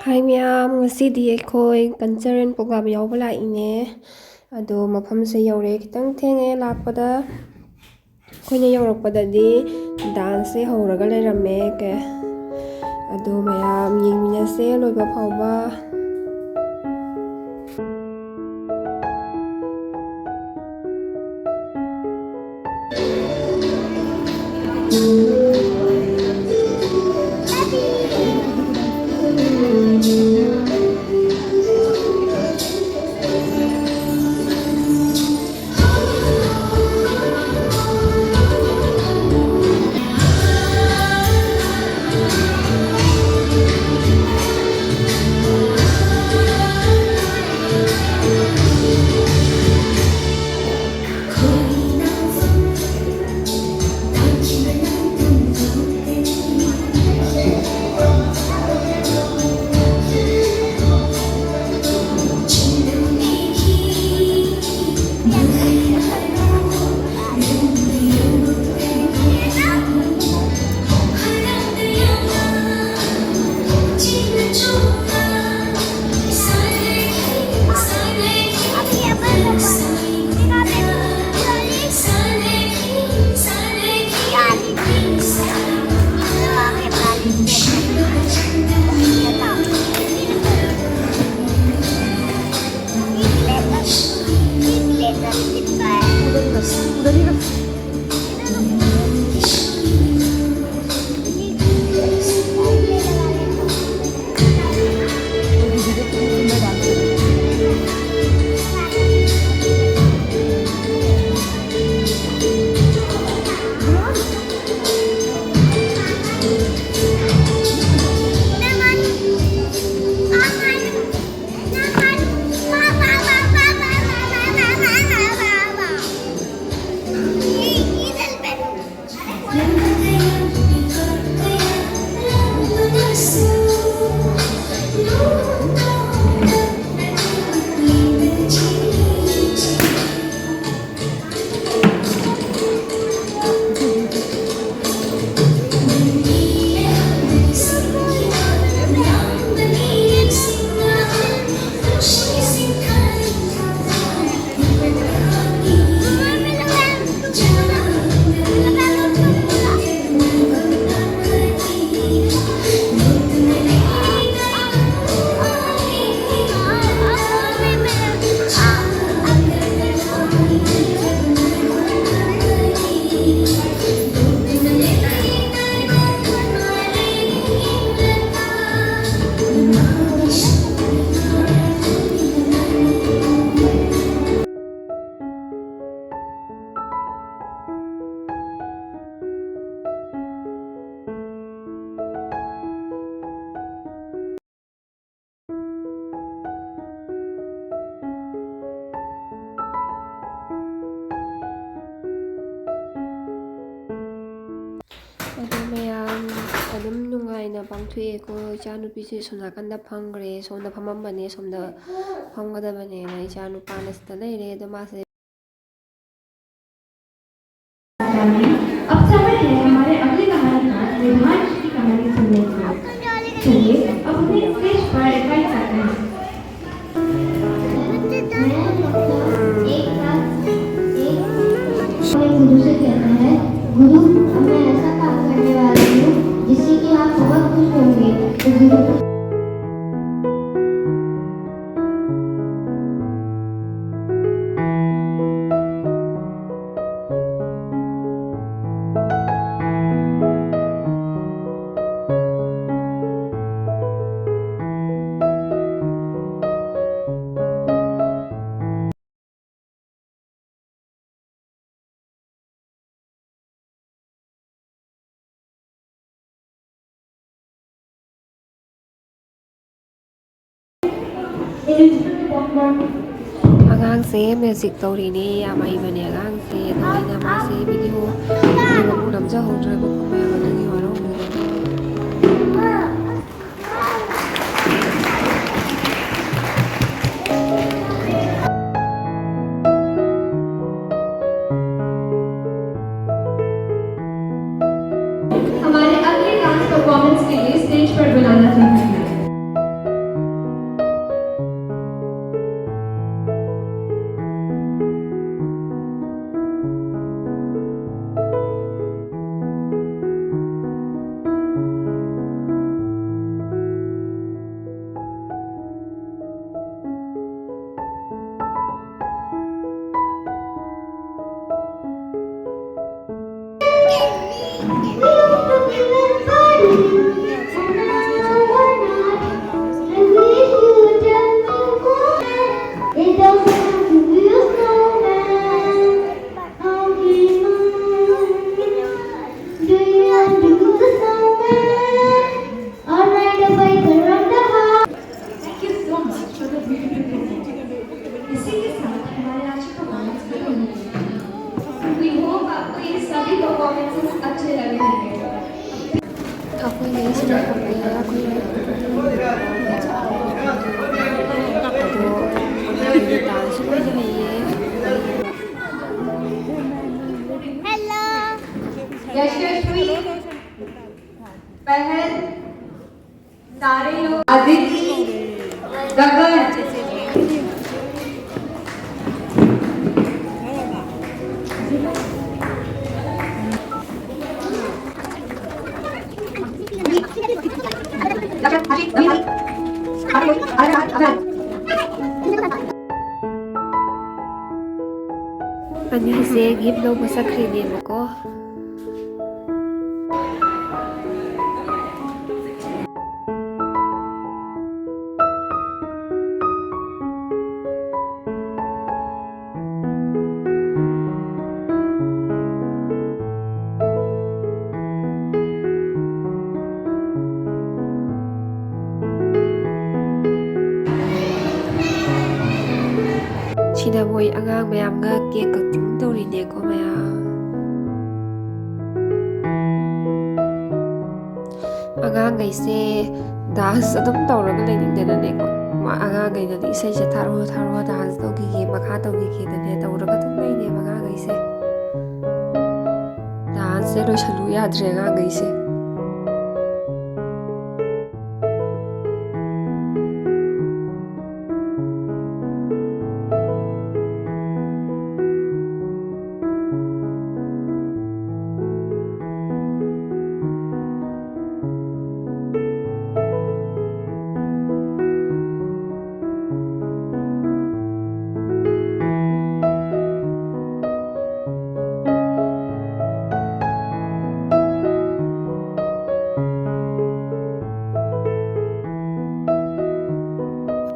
ꯍꯥꯏ ꯃꯌꯥꯝ, ꯉꯁꯤꯗꯤ ꯑꯩꯈꯣꯏ ꯀꯜꯆꯔꯦꯜ ꯄ꯭ꯔꯣꯒ꯭ꯔꯥꯝ ꯌꯥꯎꯕ ꯂꯥꯛꯏꯅꯦ ꯑꯗꯣ ꯃꯐꯝꯁꯦ ꯌꯧꯔꯦ, ꯈꯤꯇꯪ ꯊꯦꯡꯉꯦ ꯂꯥꯛꯄꯗ꯫ ꯑꯩꯈꯣꯏꯅ ꯌꯧꯔꯛꯄꯗꯗꯤ ꯗꯥꯟꯁꯁꯦ ꯍꯧꯔꯒ ꯂꯩꯔꯝꯃꯦ ꯑꯗꯣ ꯃꯌꯥꯝ ꯌꯦꯡꯃꯤꯟꯅꯁꯦ ꯂꯣꯏꯕ ꯐꯥꯎꯕ꯫ ꯑꯗꯨ ꯃꯌꯥꯝ ꯑꯗꯨꯝ ꯅꯨꯡꯉꯥꯏꯅ ꯄꯥꯡꯊꯣꯛꯑꯦꯀꯣ꯫ ꯏꯆꯥ ꯅꯨꯨꯄꯤꯁꯦ ꯁꯣꯝ ꯅꯥꯀꯟꯗ ꯐꯝꯈ꯭ꯔꯦ, ꯁꯣꯝꯗ ꯐꯝꯃꯝꯕꯅꯦ, ꯁꯣꯝꯗ ꯐꯝꯒꯗꯕꯅꯦꯅ ꯏꯆꯥ ꯅꯨꯄꯥꯅ ꯁꯤꯗ ꯂꯩꯔꯦ꯫ ꯑꯗꯣ ꯃꯥꯁꯦ अब समय है हमारे अगले कहानीकार रिद्धांश की कहानी सुनने की। चलिए अब उन्हें स्टेज पर इनवाइट करते हैं। गुरु से कहता है, गुरु अब मैं ऐसा काम करने वाला हूँ जिससे कि आप बहुत खुश होंगे। तो गुरु ꯑꯉꯥꯡꯁꯦ ꯃ꯭ꯌꯨꯖꯤꯛ ꯇꯧꯔꯤꯅꯦ, ꯌꯥꯝ ꯍꯩꯕꯅꯦ ꯑꯉꯥꯡꯁꯦ꯫ ꯑꯗꯣ ꯑꯩꯅ ꯃꯥꯁꯦ ꯚꯤꯗꯤꯑꯣ ꯑꯃꯨꯛ ꯅꯝꯖꯍꯧꯗ꯭ꯔꯦꯕꯀꯣ ꯃꯌꯥꯝ, ꯑꯗꯨꯒꯤ ꯋꯥꯔꯧꯕꯤꯒꯅꯨ꯫ हमारे अगले डांस परफॉर्मेंस के लिए स्टेज पर बुलाना चाहते हैं। Aditi, Gagan. ꯑꯅꯤꯁꯦ ꯒꯤꯐ ꯂꯧꯕ ꯆꯠꯈ꯭ꯔꯤꯅꯦꯕꯀꯣ ꯁꯤꯗ ꯃꯣꯏ ꯑꯉꯥꯡ ꯃꯌꯥꯝꯒ ꯀꯦꯛ ꯀꯛꯇꯤꯡ ꯇꯧꯔꯤꯅꯦꯀꯣ ꯃꯌꯥꯝ ꯑꯉꯥꯡꯈꯩꯁꯦ ꯗꯥꯟꯁ ꯑꯗꯨꯝ ꯇꯧꯔꯒ ꯂꯩꯅꯤꯡꯗꯅꯅꯦꯀꯣ ꯑꯉꯥꯡꯈꯩꯅꯗꯤ ꯏꯁꯩꯁꯦ ꯊꯥꯔꯛꯑꯣ ꯊꯥꯔꯛꯑꯣ ꯗꯥꯟꯁ ꯇꯧꯈꯤꯒꯦ ꯃꯈꯥ ꯇꯧꯈꯤꯒꯦꯗꯅꯦ ꯇꯧꯔꯒ ꯑꯗꯨꯝ ꯂꯩꯅꯦꯕ ꯑꯉꯥꯡꯈꯩꯁꯦ ꯗꯥꯟꯁꯁꯦ ꯂꯣꯏꯁꯜꯂꯨ ꯌꯥꯗ꯭ꯔꯦ ꯑꯉꯥꯡꯈꯩꯁꯦ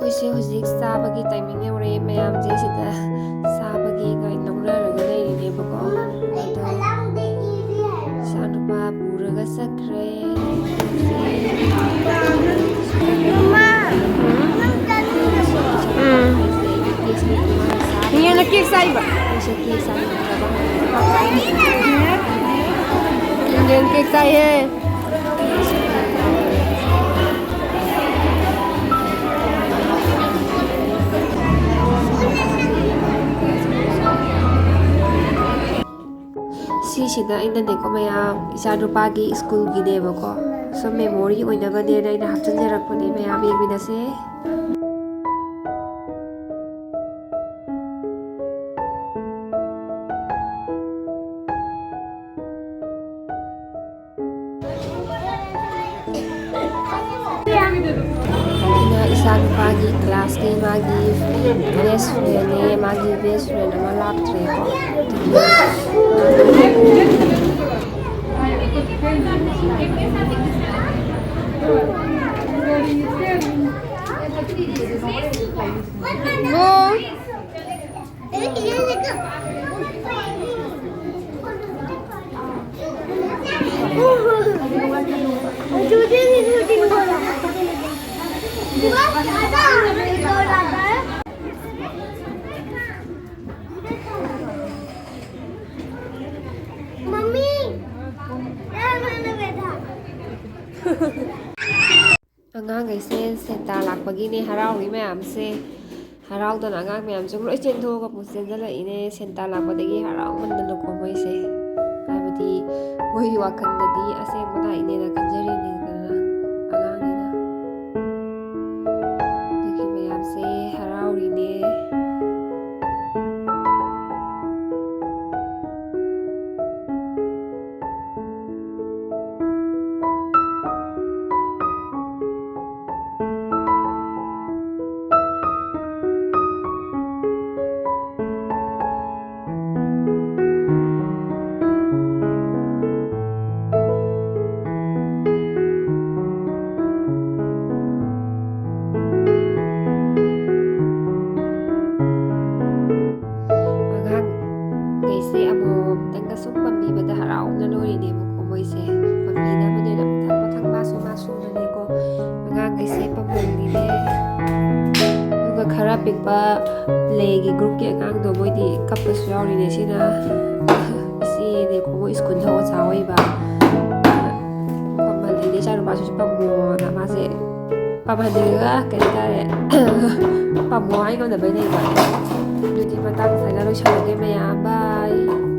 ꯑꯩꯈꯣꯏꯁꯦ ꯍꯧꯖꯤꯛ ꯆꯥꯕꯒꯤ ꯇꯥꯏꯃꯤꯡ ꯌꯧꯔꯛꯑꯦ ꯃꯌꯥꯝꯁꯦ ꯁꯤꯗ ꯆꯥꯕꯒꯤ ꯉꯥꯏ ꯂꯧꯅꯔꯒ ꯂꯩꯔꯤꯅꯦꯕꯀꯣ ꯑꯗꯣ ꯏꯆꯥꯅꯨꯄꯥ ꯄꯨꯔꯒ ꯆꯠꯈ꯭ꯔꯦ Niña kek saiba. Isa kek saiba. Niña kek saiba. ꯁꯤꯁꯤꯅ ꯑꯩꯅꯅꯦꯀꯣ ꯃꯌꯥꯝ ꯏꯆꯥꯅꯨꯄꯥꯒꯤ ꯁ꯭ꯀꯨꯜꯒꯤꯅꯦꯕꯀꯣ ꯁꯨꯝ ꯃꯦꯃꯣꯔꯤ ꯑꯣꯏꯅꯕꯅꯦꯅ ꯑꯩꯅ ꯍꯥꯞꯆꯤꯟꯖꯔꯛꯄꯅꯦ ꯃꯌꯥꯝ ꯌꯦꯡꯃꯤꯟꯅꯁꯦ ꯁꯤꯅ ꯏꯆꯥꯅꯨꯄꯥꯒꯤ ꯀ꯭ꯂꯥꯁꯀꯤ ꯃꯥꯒꯤ ꯕꯦꯁ ꯐ꯭ꯔꯦꯟꯅꯦ ꯃꯥꯒꯤ ꯕꯦꯁ ꯐ꯭ꯔꯦꯟ ꯑꯃ ꯂꯥꯛꯇ꯭ꯔꯦꯀꯣ ꯑꯉꯥꯡꯈꯩꯁꯦ ꯁꯦꯟꯇꯥ ꯂꯥꯛꯄꯒꯤꯅꯦ ꯍꯔꯥꯎꯔꯤ ꯃꯌꯥꯝꯁꯦ ꯍꯔꯥꯎꯗꯅ ꯑꯉꯥꯡ ꯃꯌꯥꯝꯁꯨ ꯂꯣꯏ ꯆꯦꯟꯊꯣꯛꯑꯒ ꯑꯃꯨꯛ ꯆꯦꯟꯖꯜꯂꯛꯏꯅꯦ ꯁꯦꯟꯇꯥ ꯂꯥꯛꯄꯗꯒꯤ ꯍꯔꯥꯎꯃꯟꯗꯅꯀꯣ ꯃꯣꯏꯁꯦ ꯍꯥꯏꯕꯗꯤ ꯃꯣꯏꯒꯤ ꯋꯥꯈꯜꯗꯗꯤ ꯑꯁꯦꯡꯕ ꯂꯥꯛꯏꯅꯦꯅ ꯈꯟꯖꯔꯤꯅꯤꯗꯅ ꯑꯉꯥꯡꯅꯤꯅ ꯑꯗꯨꯒꯤ ꯃꯌꯥꯝꯁꯦ ꯍꯔꯥꯎꯔꯤꯅꯦ ꯈꯔ ꯄꯤꯛꯄ ꯄ꯭ꯂꯦꯒꯤ ꯒ꯭ꯔꯨꯞꯀꯤ ꯑꯉꯥꯡꯗꯣ ꯃꯣꯏꯗꯤ ꯀꯞꯄꯁꯨ ꯌꯥꯎꯔꯤꯅꯦ ꯁꯤꯅ ꯏꯆꯦꯅꯦꯀꯣ ꯃꯣꯏ ꯁ꯭ꯀꯨꯜꯗ ꯑꯣꯖꯥ ꯑꯣꯏꯕ ꯄꯥꯝꯍꯜꯂꯤꯅꯦ ꯏꯆꯥꯅꯨꯄꯥꯁꯤꯁꯨ ꯄꯥꯝꯃꯣꯅ ꯃꯥꯁꯦ ꯄꯥꯝꯍꯟꯅꯤꯡꯉꯒ ꯀꯩ ꯍꯥꯏꯇꯥꯔꯦ ꯄꯥꯝꯃꯣ ꯍꯥꯏ ꯉꯝꯗꯕꯩ ꯂꯩꯕ ꯑꯗꯨꯗꯤ ꯃꯇꯥꯡ ꯁꯥꯏꯅ ꯂꯣꯏꯁꯜꯂꯒꯦ ꯃꯌꯥꯝ ꯕꯥꯏ